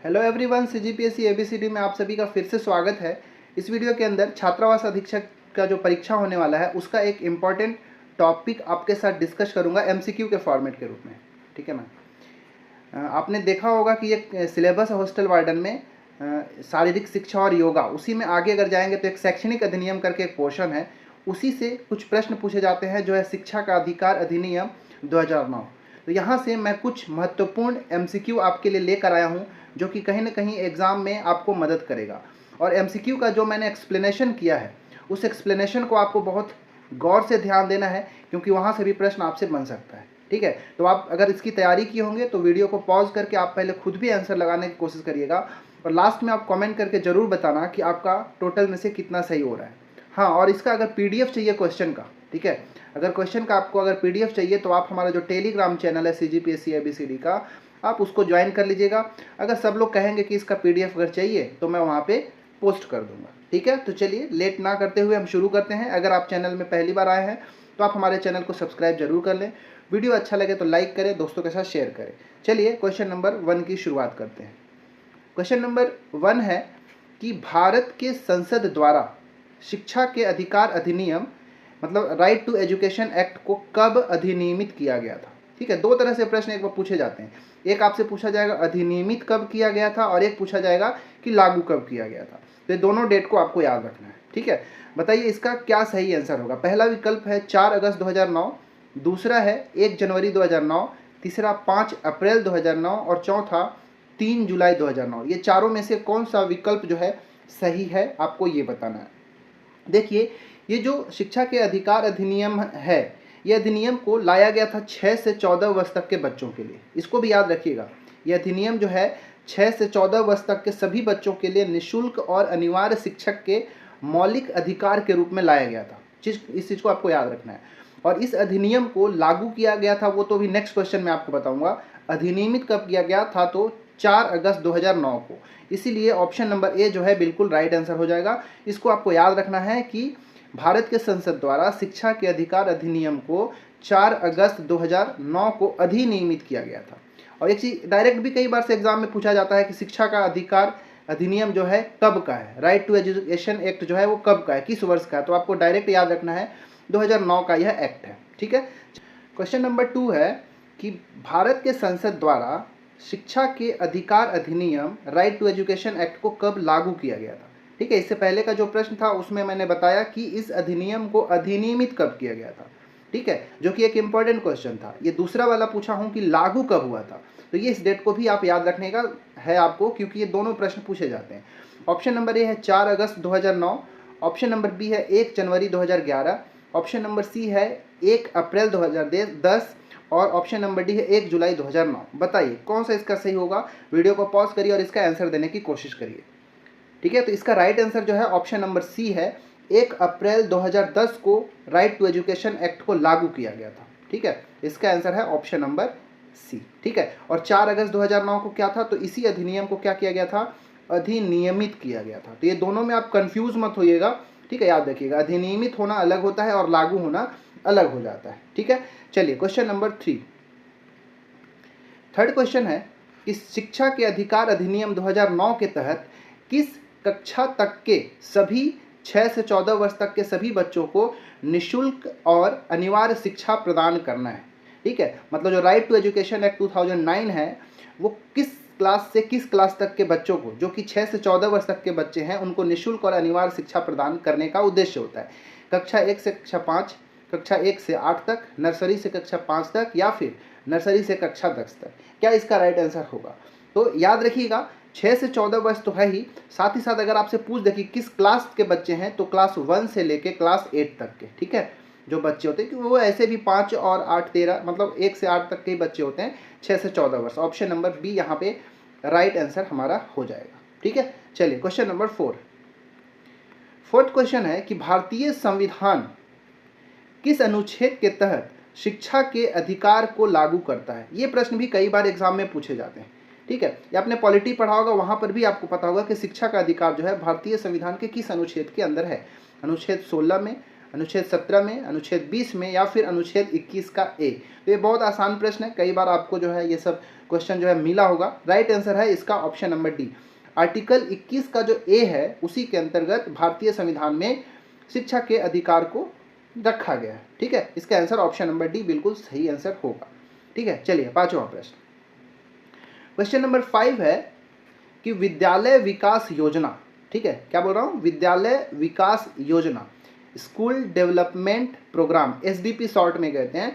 Hello everyone, CGPSC ABCD में आप सभी का फिर से स्वागत है। इस वीडियो के अंदर छात्रावास अधीक्षक का जो परीक्षा होने वाला है उसका एक इम्पॉर्टेंट टॉपिक आपके साथ डिस्कस करूंगा एमसीक्यू के फॉर्मेट के रूप में। ठीक है ना। आपने देखा होगा कि एक सिलेबस है हॉस्टल वार्डन में शारीरिक शिक्षा और योगा, उसी में आगे अगर जाएंगे तो एक शैक्षणिक अधिनियम करके एक पोर्शन है, उसी से कुछ प्रश्न पूछे जाते हैं जो है शिक्षा का अधिकार अधिनियम 2009। तो यहाँ से मैं कुछ महत्वपूर्ण एमसीक्यू आपके लिए लेकर आया हूँ जो कि कहीं ना कहीं एग्ज़ाम में आपको मदद करेगा। और एमसीक्यू का जो मैंने एक्सप्लेनेशन किया है उस एक्सप्लेनेशन को आपको बहुत गौर से ध्यान देना है, क्योंकि वहाँ से भी प्रश्न आपसे बन सकता है। ठीक है, तो आप अगर इसकी तैयारी किए होंगे तो वीडियो को पॉज करके आप पहले खुद भी आंसर लगाने की कोशिश करिएगा, और लास्ट में आप कमेंट करके ज़रूर बताना कि आपका टोटल में से कितना सही हो रहा है। हाँ, और इसका अगर पीडीएफ चाहिए क्वेश्चन का, ठीक है, अगर क्वेश्चन का आपको अगर पीडीएफ चाहिए तो आप हमारा जो टेलीग्राम चैनल है सीजीपीएससी एबीसीडी का, आप उसको ज्वाइन कर लीजिएगा। अगर सब लोग कहेंगे कि इसका पीडीएफ अगर चाहिए तो मैं वहाँ पे पोस्ट कर दूंगा। ठीक है, तो चलिए लेट ना करते हुए हम शुरू करते हैं। अगर आप चैनल में पहली बार आए हैं तो आप हमारे चैनल को सब्सक्राइब जरूर कर लें, वीडियो अच्छा लगे तो लाइक करें, दोस्तों के साथ शेयर करें। चलिए क्वेश्चन नंबर 1 की शुरुआत करते हैं। क्वेश्चन नंबर 1 है कि भारत के संसद द्वारा शिक्षा के अधिकार अधिनियम मतलब राइट टू एजुकेशन एक्ट को कब अधिनियमित किया गया था। ठीक है, दो तरह से प्रश्न एक बार पूछे जाते हैं। एक आपसे पूछा जाएगा अधिनियमित कब किया गया था, और एक पूछा जाएगा कि लागू कब किया गया था। तो ये दोनों डेट को आपको याद रखना है। ठीक है, बताइए इसका क्या सही आंसर होगा। पहला विकल्प है 4 अगस्त 2009, दूसरा है 1 जनवरी 2009, तीसरा 5 अप्रैल 2009 और चौथा 3 जुलाई 2009। ये चारों में से कौन सा विकल्प जो है सही है, आपको ये बताना है। देखिए, ये जो शिक्षा के अधिकार अधिनियम है, ये अधिनियम को लाया गया था 6 से 14 वर्ष तक के बच्चों के लिए। इसको भी याद रखिएगा, ये अधिनियम जो है 6 से 14 वर्ष तक के सभी बच्चों के लिए निःशुल्क और अनिवार्य शिक्षक के मौलिक अधिकार के रूप में लाया गया था। इस चीज़ को आपको याद रखना है। और इस अधिनियम को लागू किया गया था, वो तो भी नेक्स्ट क्वेश्चन में आपको बताऊंगा। अधिनियमित कब किया गया था, तो 4 अगस्त 2009 को। इसीलिए ऑप्शन नंबर ए जो है बिल्कुल राइट आंसर हो जाएगा। इसको आपको याद रखना है कि भारत के संसद द्वारा शिक्षा के अधिकार अधिनियम को 4 अगस्त 2009 को अधिनियमित किया गया था। और एक चीज डायरेक्ट भी कई बार से एग्जाम में पूछा जाता है कि शिक्षा का अधिकार अधिनियम जो है कब का है, राइट टू एजुकेशन एक्ट जो है वो कब का है, किस वर्ष का है। तो आपको डायरेक्ट याद रखना है 2009 का यह एक्ट है। ठीक है, क्वेश्चन नंबर 2 है कि भारत के संसद द्वारा शिक्षा के अधिकार अधिनियम राइट टू एजुकेशन एक्ट को कब लागू किया गया था। ठीक है, इससे पहले का जो प्रश्न था उसमें मैंने बताया कि इस अधिनियम को अधिनियमित कब किया गया था। ठीक है, जो कि एक इंपॉर्टेंट क्वेश्चन था। ये दूसरा वाला पूछा हूं कि लागू कब हुआ था, तो ये इस डेट को भी आप याद रखने का है आपको, क्योंकि ये दोनों प्रश्न पूछे जाते हैं। ऑप्शन नंबर ए है 4 अगस्त 2009, ऑप्शन नंबर बी है 1 जनवरी 2011, ऑप्शन नंबर सी है 1 अप्रैल 2010 और ऑप्शन नंबर डी है 1 जुलाई 2009। बताइए कौन सा इसका सही होगा। वीडियो को पॉज करिए और इसका आंसर देने की कोशिश करिए। ठीक है, तो इसका राइट आंसर जो है ऑप्शन नंबर सी है, 1 अप्रैल 2010 को राइट टू एजुकेशन एक्ट को लागू किया गया था। ठीक है, इसका आंसर है ऑप्शन नंबर सी। ठीक है, और 4 अगस्त 2009 को क्या था, तो इसी अधिनियम को क्या किया गया था, अधिनियमित किया गया था। तो ये दोनों में आप कंफ्यूज मत होइएगा। ठीक है, याद रखिएगा अधिनियमित होना अलग होता है और लागू होना अलग हो जाता है। ठीक है, चलिए क्वेश्चन नंबर 3। थर्ड क्वेश्चन है कि शिक्षा के अधिकार अधिनियम 2009 के तहत किस कक्षा तक के सभी 6 से 14 वर्ष तक के सभी बच्चों को निःशुल्क और अनिवार्य शिक्षा प्रदान करना है। ठीक है, मतलब जो राइट टू एजुकेशन एक्ट 2009 है वो किस क्लास से किस क्लास तक के बच्चों को, जो कि 6 से 14 वर्ष तक के बच्चे हैं, उनको निःशुल्क और अनिवार्य शिक्षा प्रदान करने का उद्देश्य होता है। कक्षा 1 से कक्षा 5, कक्षा 1 से 8 तक, नर्सरी से कक्षा 5 तक, या फिर नर्सरी से कक्षा 10 तक। क्या इसका राइट आंसर होगा। तो याद रखिएगा 6 से 14 वर्ष तो है ही, साथ ही साथ अगर आपसे पूछ दे कि किस क्लास के बच्चे हैं, तो क्लास 1 से लेके क्लास 8 तक के, ठीक है, जो बच्चे होते हैं, क्योंकि वो ऐसे भी 5 और 8 13 मतलब 1 से 8 तक के बच्चे होते हैं 6 से 14 वर्ष। ऑप्शन नंबर बी यहाँ पे राइट आंसर हमारा हो जाएगा। ठीक है, चलिए क्वेश्चन नंबर 4। फोर्थ क्वेश्चन है कि भारतीय संविधान किस अनुच्छेद के तहत शिक्षा के अधिकार को लागू करता है। ये प्रश्न भी कई बार एग्जाम में पूछे जाते हैं। ठीक है, या आपने पॉलिटी पढ़ा होगा, वहां पर भी आपको पता होगा कि शिक्षा का अधिकार जो है भारतीय संविधान के किस अनुच्छेद के अंदर है। अनुच्छेद 16 में, अनुच्छेद 17 में, अनुच्छेद 20 में या फिर अनुच्छेद 21 का ए। तो ये बहुत आसान प्रश्न है, कई बार आपको जो है ये सब क्वेश्चन जो है मिला होगा। राइट आंसर है इसका ऑप्शन नंबर डी। आर्टिकल 21 का जो ए है उसी के अंतर्गत भारतीय संविधान में शिक्षा के अधिकार को रखा गया है। ठीक है, इसका आंसर ऑप्शन नंबर डी बिल्कुल सही आंसर होगा। ठीक है, चलिए पांचवा प्रश्न। क्वेश्चन नंबर 5 है कि विद्यालय विकास योजना, ठीक है, क्या बोल रहा हूँ, विद्यालय विकास योजना, school development program, SDP short में कहते हैं,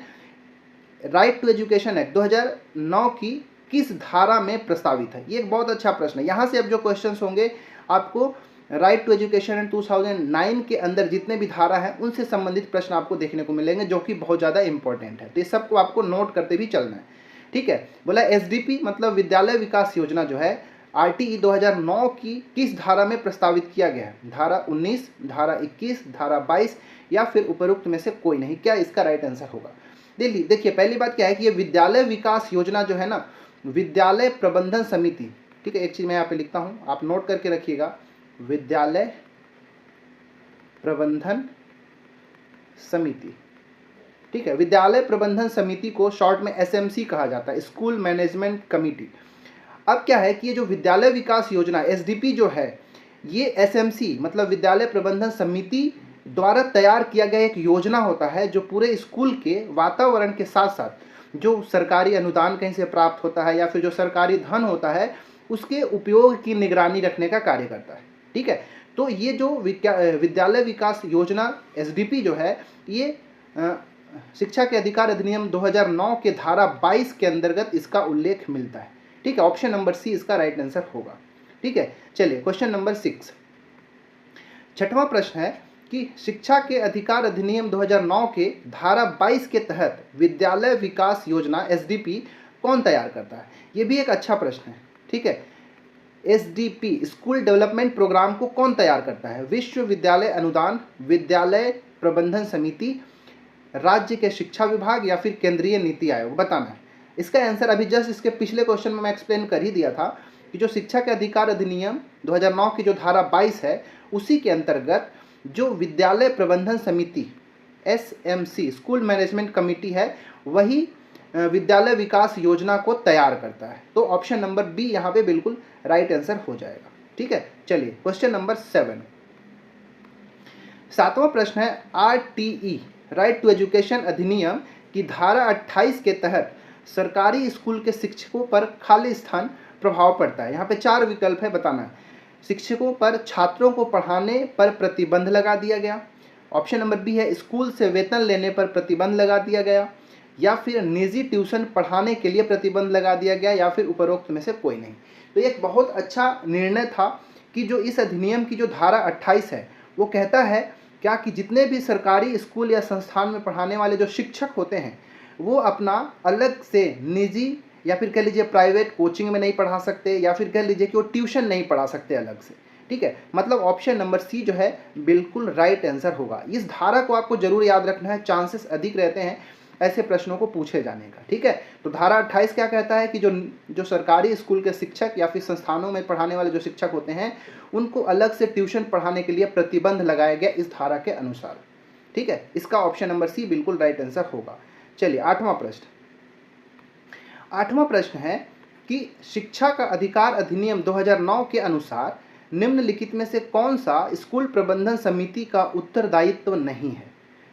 राइट टू एजुकेशन एक्ट 2009 की किस धारा में प्रस्तावित है। ये एक बहुत अच्छा प्रश्न है। यहाँ से अब जो क्वेश्चंस होंगे आपको राइट टू एजुकेशन एक्ट 2009 के अंदर जितने भी धारा हैं उनसे संबंधित प्रश्न आपको देखने को मिलेंगे, जो कि बहुत ज़्यादा इंपॉर्टेंट है। तो ये सबको आपको नोट करते भी चलना है। ठीक है, बोला एसडीपी मतलब विद्यालय विकास योजना जो है आरटीई 2009 की किस धारा में प्रस्तावित किया गया है। धारा 19, धारा 21, धारा 22 या फिर उपरोक्त में से कोई नहीं। क्या इसका राइट आंसर होगा। देखिए पहली बात क्या है कि ये विद्यालय विकास योजना जो है ना, विद्यालय प्रबंधन समिति, ठीक है, एक चीज़ मैं यहाँ पे लिखता हूँ, आप नोट करके रखिएगा, विद्यालय प्रबंधन समिति। ठीक है, विद्यालय प्रबंधन समिति को शॉर्ट में एसएमसी कहा जाता है, स्कूल मैनेजमेंट कमिटी। अब क्या है कि ये जो विद्यालय विकास योजना एसडीपी जो है, ये एसएमसी मतलब विद्यालय प्रबंधन समिति द्वारा तैयार किया गया एक योजना होता है, जो पूरे स्कूल के वातावरण के साथ साथ जो सरकारी अनुदान कहीं से प्राप्त होता है या फिर जो सरकारी धन होता है उसके उपयोग की निगरानी रखने का कार्य करता है। ठीक है, तो ये जो विद्यालय विकास योजना एसडीपी जो है, ये शिक्षा के अधिकार अधिनियम 2009 के धारा 22 के अंतर्गत इसका उल्लेख मिलता है। ठीक है, ऑप्शन नंबर सी इसका राइट आंसर होगा। ठीक है, चलिए क्वेश्चन नंबर 6, छठवां प्रश्न है कि शिक्षा के अधिकार अधिनियम 2009 के धारा 22 के तहत विद्यालय विकास योजना एसडीपी कौन तैयार करता है। ये भी एक अच्छा प्रश्न है। ठीक है, एसडीपी स्कूल डेवलपमेंट प्रोग्राम को कौन तैयार करता है। विश्वविद्यालय अनुदान, विद्यालय प्रबंधन समिति, राज्य के शिक्षा विभाग या फिर केंद्रीय नीति आयोग, बताना है। इसका आंसर अभी जस्ट इसके पिछले क्वेश्चन में मैं एक्सप्लेन कर ही दिया था कि जो शिक्षा के अधिकार अधिनियम 2009 की जो धारा 22 है उसी के अंतर्गत जो विद्यालय प्रबंधन समिति एसएमसी स्कूल मैनेजमेंट कमेटी है, वही विद्यालय विकास योजना को तैयार करता है। तो ऑप्शन नंबर बी यहाँ पे बिल्कुल राइट आंसर हो जाएगा। ठीक है, चलिए क्वेश्चन नंबर 7, सातवां प्रश्न है आरटीई राइट टू एजुकेशन अधिनियम की धारा 28 के तहत सरकारी स्कूल के शिक्षकों पर खाली स्थान प्रभाव पड़ता है। यहाँ पे 4 विकल्प है, बताना है। शिक्षकों पर छात्रों को पढ़ाने पर प्रतिबंध लगा दिया गया, ऑप्शन नंबर बी है स्कूल से वेतन लेने पर प्रतिबंध लगा दिया गया, या फिर निजी ट्यूशन पढ़ाने के लिए प्रतिबंध लगा दिया गया, या फिर उपरोक्त में से कोई नहीं। तो एक बहुत अच्छा निर्णय था कि जो इस अधिनियम की जो धारा 28 है वो कहता है क्या कि जितने भी सरकारी स्कूल या संस्थान में पढ़ाने वाले जो शिक्षक होते हैं वो अपना अलग से निजी या फिर कह लीजिए प्राइवेट कोचिंग में नहीं पढ़ा सकते, या फिर कह लीजिए कि वो ट्यूशन नहीं पढ़ा सकते अलग से। ठीक है, मतलब ऑप्शन नंबर सी जो है बिल्कुल राइट आंसर होगा। इस धारा को आपको जरूर याद रखना है, चांसेस अधिक रहते हैं ऐसे प्रश्नों को पूछे जाने का। ठीक है, तो धारा 28 क्या कहता है कि जो सरकारी स्कूल के शिक्षक या फिर संस्थानों में पढ़ाने वाले जो शिक्षक होते हैं उनको अलग से ट्यूशन पढ़ाने के लिए प्रतिबंध लगाया गया इस धारा के अनुसार। ठीक है, इसका ऑप्शन नंबर सी बिल्कुल राइट आंसर होगा। चलिए आठवां प्रश्न है कि शिक्षा का अधिकार अधिनियम 2009 के अनुसार निम्नलिखित में से कौन सा स्कूल प्रबंधन समिति का उत्तरदायित्व नहीं है।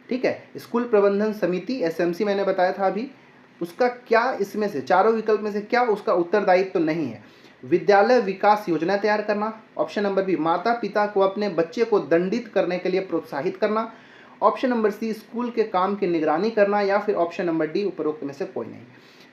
ठीक है, स्कूल प्रबंधन समिति एसएमसी मैंने बताया था अभी, उसका क्या इसमें से चारों विकल्प में से क्या उसका उत्तरदायित्व नहीं है। विद्यालय विकास योजना तैयार करना, ऑप्शन नंबर बी माता पिता को अपने बच्चे को दंडित करने के लिए प्रोत्साहित करना, ऑप्शन नंबर सी स्कूल के काम की निगरानी करना, या फिर ऑप्शन नंबर डी उपरोक्त में से कोई नहीं।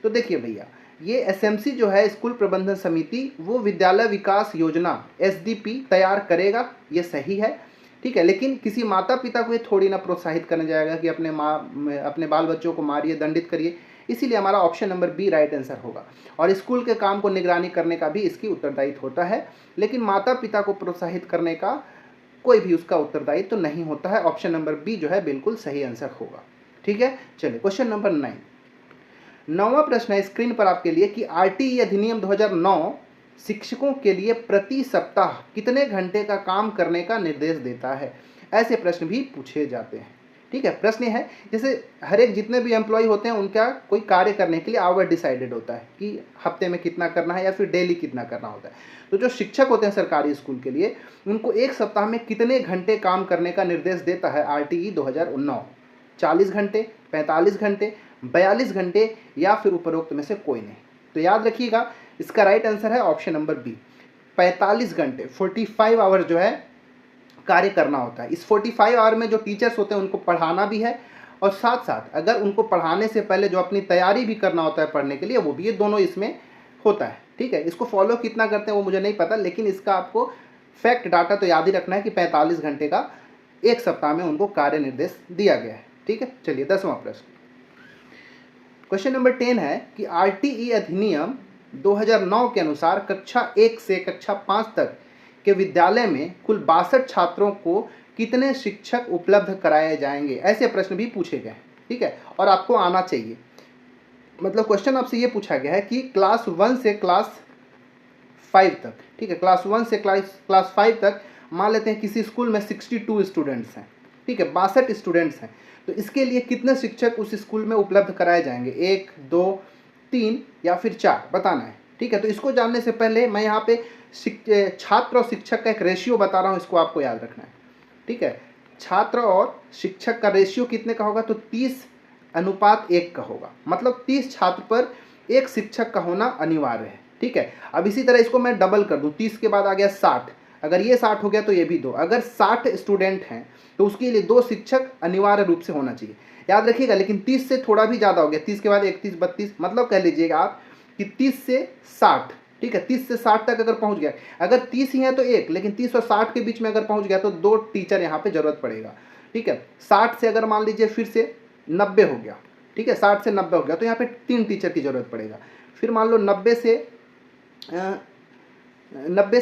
तो देखिए भैया, ये एसएमसी जो है स्कूल प्रबंधन समिति वो विद्यालय विकास योजना एसडीपी तैयार करेगा, ये सही है। ठीक है, लेकिन किसी माता पिता को ये थोड़ी ना प्रोत्साहित करने जाएगा कि अपने बाल बच्चों को मारिए, दंडित करिए। इसीलिए हमारा option number B right answer होगा। और स्कूल के काम को निगरानी करने का भी इसकी उत्तरदायित्व होता है, लेकिन माता पिता को प्रोत्साहित करने का कोई भी उसका उत्तरदायित्व तो नहीं होता है। ऑप्शन नंबर बी जो है बिल्कुल सही आंसर होगा। ठीक है, चलिए क्वेश्चन नंबर 9, नौवां प्रश्न है स्क्रीन पर आपके लिए कि आरटीई अधिनियम 2009 शिक्षकों के लिए प्रति सप्ताह कितने घंटे का काम करने का निर्देश देता है। ऐसे प्रश्न भी पूछे जाते हैं। ठीक है। प्रश्न ये है, जैसे हर एक जितने भी एम्प्लॉय होते हैं उनका कोई कार्य करने के लिए आवर डिसाइडेड होता है कि हफ्ते में कितना करना है या फिर डेली कितना करना होता है। तो जो शिक्षक होते हैं सरकारी स्कूल के लिए, उनको एक सप्ताह में कितने घंटे काम करने का निर्देश देता है RTE 2009? 40 घंटे, 45 घंटे, 42 घंटे या फिर उपरोक्त में से कोई नहीं। तो याद रखिएगा, इसका राइट आंसर है ऑप्शन नंबर बी, 45 घंटे, 45 आवर्स जो है कार्य करना होता है। इस 45 आवर में जो टीचर्स होते हैं उनको पढ़ाना भी है और साथ साथ अगर उनको पढ़ाने से पहले जो अपनी तैयारी भी करना होता है पढ़ने के लिए, वो भी, ये दोनों इसमें होता है। ठीक है, इसको फॉलो कितना करते हैं वो मुझे नहीं पता, लेकिन इसका आपको फैक्ट डाटा तो याद ही रखना है कि 45 घंटे का एक सप्ताह में उनको कार्य निर्देश दिया गया है। ठीक है, चलिए 10वां प्रश्न। क्वेश्चन नंबर 10 है कि RTE अधिनियम 2009 के अनुसार कक्षा 1 से कक्षा 5 तक के विद्यालय में कुल 62 छात्रों को कितने शिक्षक उपलब्ध कराए जाएंगे? ऐसे प्रश्न भी पूछे गए। ठीक है, और आपको आना चाहिए। मतलब क्वेश्चन आपसे ये पूछा गया है कि क्लास 1 से क्लास 5 तक, ठीक है, क्लास 1 से क्लास 5 तक मान लेते हैं किसी स्कूल में 62 स्टूडेंट्स हैं। ठीक है, 62 स्टूडेंट्स हैं, तो इसके लिए कितने शिक्षक उस स्कूल में उपलब्ध कराए जाएंगे? 1, 2, 3 या फिर 4 बताना है। ठीक है, तो इसको जानने से पहले मैं यहाँ पे छात्र और शिक्षक का एक रेशियो बता रहा हूँ, इसको आपको याद रखना है। ठीक है, छात्र और शिक्षक का रेशियो कितने का होगा? तो 30:1 का होगा। मतलब 30 छात्र पर 1 शिक्षक का होना अनिवार्य है। ठीक है, अब इसी तरह इसको मैं डबल कर दूँ, 30 के बाद आ गया 60, अगर ये 60 हो गया तो ये भी 2, अगर 60 स्टूडेंट हैं तो उसके लिए 2 शिक्षक अनिवार्य रूप से होना चाहिए, याद रखिएगा। लेकिन 30 से थोड़ा भी ज़्यादा हो गया, 30 के बाद 31, 32, मतलब कह लीजिएगा आप कि 30 से 60, ठीक है, 30 से 60 तक अगर पहुंच गया, अगर 30 ही है तो 1, लेकिन 30 और 60 के बीच में अगर पहुंच गया तो 2 टीचर यहाँ पे जरूरत पड़ेगा। ठीक है, 60 से अगर मान लीजिए फिर से 90 हो गया, ठीक है, 60 से 90 हो गया तो यहाँ पे 3 टीचर की जरूरत पड़ेगा। फिर मान लो 90 से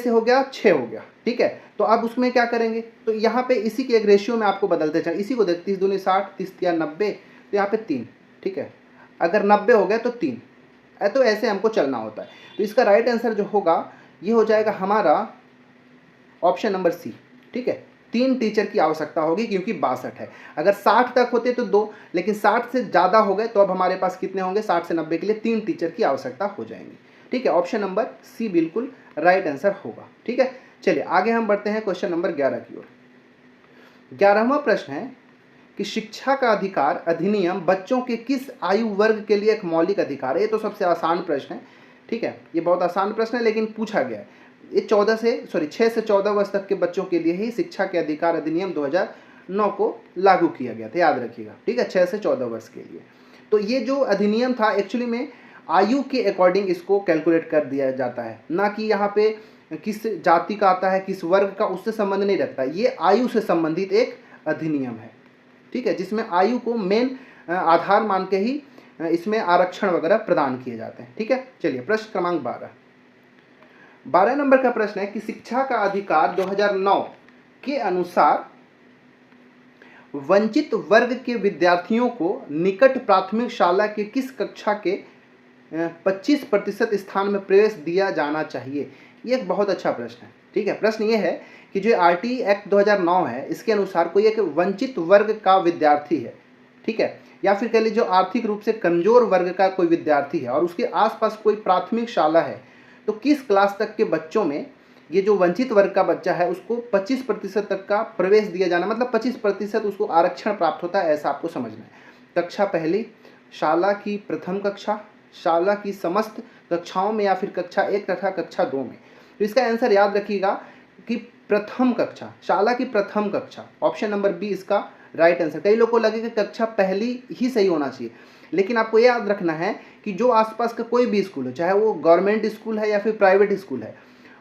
हो गया 6 हो गया। ठीक है, तो अब उसमें क्या करेंगे? तो यहाँ पे इसी के एक रेशियो में आपको बदलते चलें, इसी को देख, 30 दूनी 60, 30 या 90, तो यहाँ पे 3। ठीक है, अगर 90 हो गया तो 3, तो ऐसे हमको चलना होता है। तो इसका राइट आंसर जो होगा ये हो जाएगा हमारा ऑप्शन नंबर सी। ठीक है, 3 टीचर की आवश्यकता होगी क्योंकि 62 है। अगर 60 तक होते तो 2, लेकिन 60 से ज़्यादा हो गए तो अब हमारे पास कितने होंगे? 60 से 90 के लिए 3 टीचर की आवश्यकता हो जाएंगी। ठीक है, ऑप्शन नंबर सी बिल्कुल राइट आंसर होगा। ठीक है, चलिए आगे हम बढ़ते हैं क्वेश्चन नंबर 11 की ओर। 11वां प्रश्न है कि शिक्षा का अधिकार अधिनियम बच्चों के किस आयु वर्ग के लिए एक मौलिक अधिकार है? ये तो सबसे आसान प्रश्न है। ठीक है, ये बहुत आसान प्रश्न है लेकिन पूछा गया है। ये 6 से 14 वर्ष तक के बच्चों के लिए ही शिक्षा के अधिकार अधिनियम 2009 को लागू किया गया था, याद रखिएगा। ठीक है, 6 से 14 वर्ष के लिए। तो ये जो अधिनियम था एक्चुअली में आयु के अकॉर्डिंग इसको कैलकुलेट कर दिया जाता है, ना कि यहाँ पे किस जाति का आता है, किस वर्ग का, उससे संबंध नहीं रखता। ये आयु से संबंधित एक अधिनियम है। ठीक है, जिसमें आयु को मेन आधार मान के ही इसमें आरक्षण वगैरह प्रदान किए जाते हैं। ठीक है, चलिए प्रश्न क्रमांक 12 नंबर का प्रश्न है कि शिक्षा का अधिकार 2009 के अनुसार वंचित वर्ग के विद्यार्थियों को निकट प्राथमिक शाला के किस कक्षा के 25% स्थान में प्रवेश दिया जाना चाहिए? ये एक बहुत अच्छा प्रश्न है। ठीक है, प्रश्न ये है कि जो RTE एक्ट 2009 है, इसके अनुसार कोई एक वंचित वर्ग का विद्यार्थी है, ठीक है, या फिर कह लीजिए जो आर्थिक रूप से कमजोर वर्ग का कोई विद्यार्थी है और उसके आसपास कोई प्राथमिक शाला है, तो किस क्लास तक के बच्चों में ये जो वंचित वर्ग का बच्चा है उसको 25% तक का प्रवेश दिया जाना, मतलब 25% उसको आरक्षण प्राप्त होता है, ऐसा आपको समझना है। कक्षा पहली, शाला की प्रथम कक्षा, शाला की समस्त कक्षाओं में या फिर कक्षा 1 तथा कक्षा 2 में। तो इसका आंसर याद रखिएगा कि प्रथम कक्षा, शाला की प्रथम कक्षा, ऑप्शन नंबर बी इसका राइट आंसर। कई लोगों को लगे कि कक्षा पहली ही सही होना चाहिए, लेकिन आपको याद रखना है कि जो आसपास का कोई भी स्कूल हो, चाहे वो गवर्नमेंट स्कूल है या फिर प्राइवेट स्कूल है,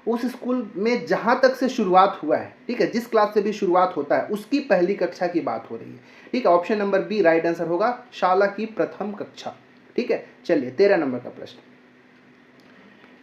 उस स्कूल में जहाँ तक से शुरुआत हुआ है, ठीक है, जिस क्लास से भी शुरुआत होता है उसकी पहली कक्षा की बात हो रही है। ठीक है, option number B right answer होगा, शाला की प्रथम कक्षा। ठीक है, चलिए 13 नंबर का प्रश्न।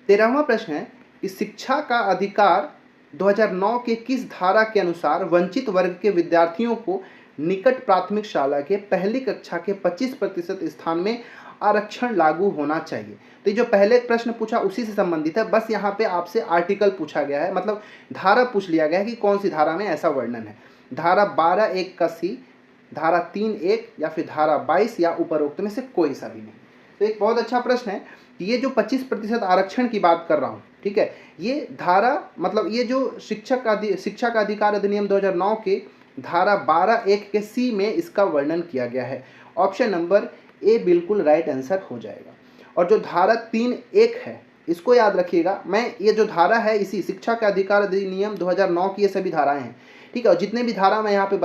13वां प्रश्न है कि शिक्षा का अधिकार 2009 के किस धारा के अनुसार वंचित वर्ग के विद्यार्थियों को निकट प्राथमिक शाला के पहली कक्षा के 25% स्थान में आरक्षण लागू होना चाहिए? तो ये जो पहले प्रश्न पूछा उसी से संबंधित है, बस यहाँ पे आपसे आर्टिकल पूछा गया है, मतलब धारा पूछ लिया गया है कि कौन सी धारा में ऐसा वर्णन है। धारा 12(1) का सी, धारा 3(1) या फिर धारा 22 या उपरोक्त में से कोई सा भी नहीं। तो एक बहुत अच्छा प्रश्न है कि ये जो 25% आरक्षण की बात कर रहा हूँ, ठीक है, ये धारा मतलब ये जो शिक्षा का अधिकार अधिनियम 2009 के धारा 12(1) के सी में इसका वर्णन किया गया है। ऑप्शन नंबर ए बिल्कुल राइट आंसर हो जाएगा। और जो धारा 3(1) है इसको याद रखिएगा, मैं ये जो धारा है इसी शिक्षा का अधिकार अधिनियम 2009 की ये सभी धाराएं हैं, ठीक है। और जितने भी धारा मैं यहाँ पे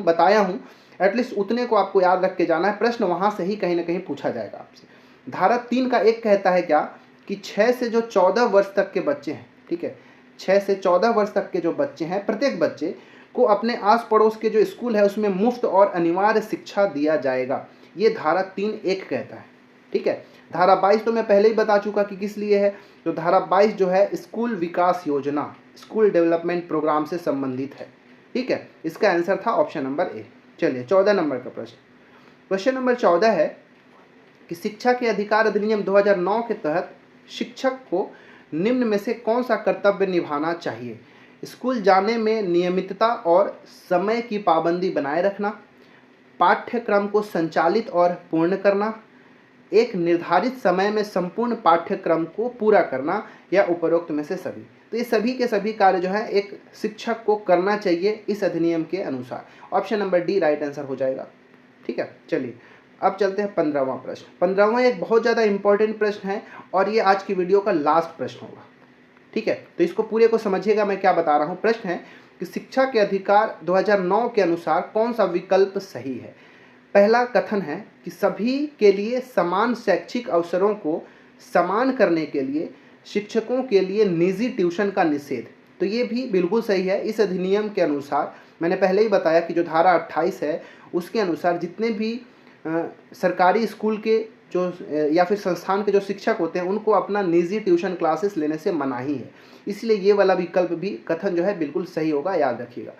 बताया हूँ एटलीस्ट उतने को आपको याद रख के जाना है, प्रश्न वहाँ से ही कहीं ना कहीं पूछा जाएगा आपसे। धारा 3(1) कहता है क्या कि 6 से जो 14 वर्ष तक के बच्चे हैं, ठीक है, 6 से 14 वर्ष तक के जो बच्चे हैं, प्रत्येक बच्चे को अपने आस पड़ोस के जो स्कूल है उसमें मुफ्त और अनिवार्य शिक्षा दिया जाएगा, ये धारा 3(1) कहता है, ठीक है। धारा 22 तो मैं पहले ही बता चुका कि किस लिए है। तो धारा 22 जो है स्कूल विकास योजना, स्कूल डेवलपमेंट प्रोग्राम से संबंधित है, ठीक है। इसका आंसर था ऑप्शन नंबर ए। चलिए 14 नंबर का प्रश्न। क्वेश्चन नंबर 14 है कि शिक्षा के अधिकार अधिनियम 2009 के तहत शिक्षक को निम्न में से कौन सा कर्तव्य निभाना चाहिए? स्कूल जाने में नियमितता और समय की पाबंदी बनाए रखना, पाठ्यक्रम को संचालित और पूर्ण करना, एक निर्धारित समय में संपूर्ण पाठ्यक्रम को पूरा करना, या उपरोक्त में से सभी। तो ये सभी के सभी कार्य जो है एक शिक्षक को करना चाहिए इस अधिनियम के अनुसार। Option number D right answer हो जाएगा, ठीक है। चलिए अब चलते हैं 15वां प्रश्न। 15वां एक बहुत ज़्यादा इंपॉर्टेंट प्रश्न है और ये आज की वीडियो का लास्ट प्रश्न होगा, ठीक है। तो इसको पूरे को समझिएगा मैं क्या बता रहा हूँ। प्रश्न है कि शिक्षा के अधिकार 2009 के अनुसार कौन सा विकल्प सही है? पहला कथन है कि सभी के लिए समान शैक्षिक अवसरों को समान करने के लिए शिक्षकों के लिए निजी ट्यूशन का निषेध। तो ये भी बिल्कुल सही है। इस अधिनियम के अनुसार मैंने पहले ही बताया कि जो धारा 28 है उसके अनुसार जितने भी सरकारी स्कूल के जो या फिर संस्थान के जो शिक्षक होते हैं उनको अपना निजी ट्यूशन क्लासेस लेने से मनाही है, इसलिए ये वाला विकल्प भी कथन जो है बिल्कुल सही होगा, याद रखिएगा।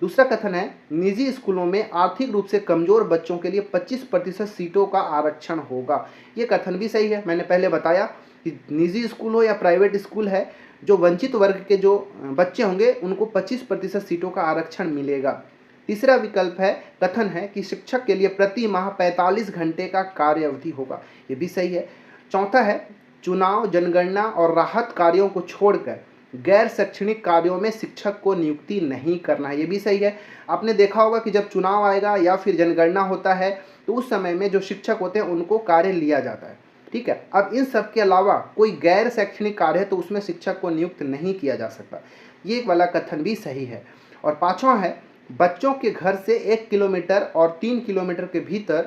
दूसरा कथन है निजी स्कूलों में आर्थिक रूप से कमजोर बच्चों के लिए 25% सीटों का आरक्षण होगा। ये कथन भी सही है। मैंने पहले बताया कि निजी स्कूल हो या प्राइवेट स्कूल है, जो वंचित वर्ग के जो बच्चे होंगे उनको 25% सीटों का आरक्षण मिलेगा। तीसरा विकल्प है कथन है कि शिक्षक के लिए प्रति माह 45 घंटे का कार्य अवधि होगा, ये भी सही है। चौथा है चुनाव, जनगणना और राहत कार्यों को छोड़कर गैर शैक्षणिक कार्यों में शिक्षक को नियुक्ति नहीं करना है, ये भी सही है। आपने देखा होगा कि जब चुनाव आएगा या फिर जनगणना होता है तो उस समय में जो शिक्षक होते हैं उनको कार्य लिया जाता है, ठीक है। अब इन सब के अलावा कोई गैर शैक्षणिक कार्य है तो उसमें शिक्षक को नियुक्त नहीं किया जा सकता, ये वाला कथन भी सही है। और पांचवा है बच्चों के घर से 1 किलोमीटर और 3 किलोमीटर के भीतर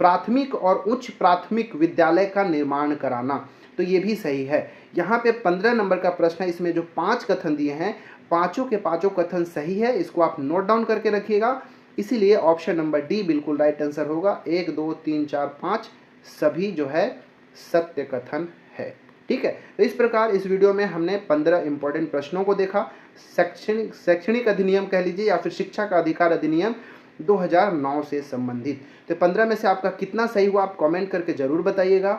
प्राथमिक और उच्च प्राथमिक विद्यालय का निर्माण कराना, तो ये भी सही है। यहाँ पे 15 नंबर का प्रश्न है, इसमें जो 5 कथन दिए हैं पांचों के पांचों कथन सही है, इसको आप नोट डाउन करके रखिएगा। इसीलिए ऑप्शन नंबर डी बिल्कुल राइट आंसर होगा। 1 2 3 4 5 सभी जो है सत्य कथन है, ठीक है। तो इस प्रकार इस वीडियो में हमने 15 इंपॉर्टेंट प्रश्नों को देखा, शैक्षणिक अधिनियम कह लीजिए या फिर शिक्षा का अधिकार अधिनियम 2009 से संबंधित। तो 15 में से आपका कितना सही हुआ आप कमेंट करके जरूर बताइएगा,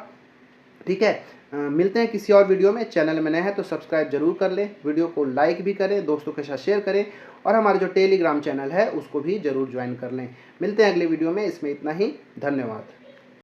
ठीक है। मिलते हैं किसी और वीडियो में। चैनल में नए हैं तो सब्सक्राइब जरूर कर लें, वीडियो को लाइक भी करें, दोस्तों के साथ शेयर करें और हमारे जो टेलीग्राम चैनल है उसको भी जरूर ज्वाइन कर लें। मिलते हैं अगले वीडियो में, इसमें इतना ही। धन्यवाद।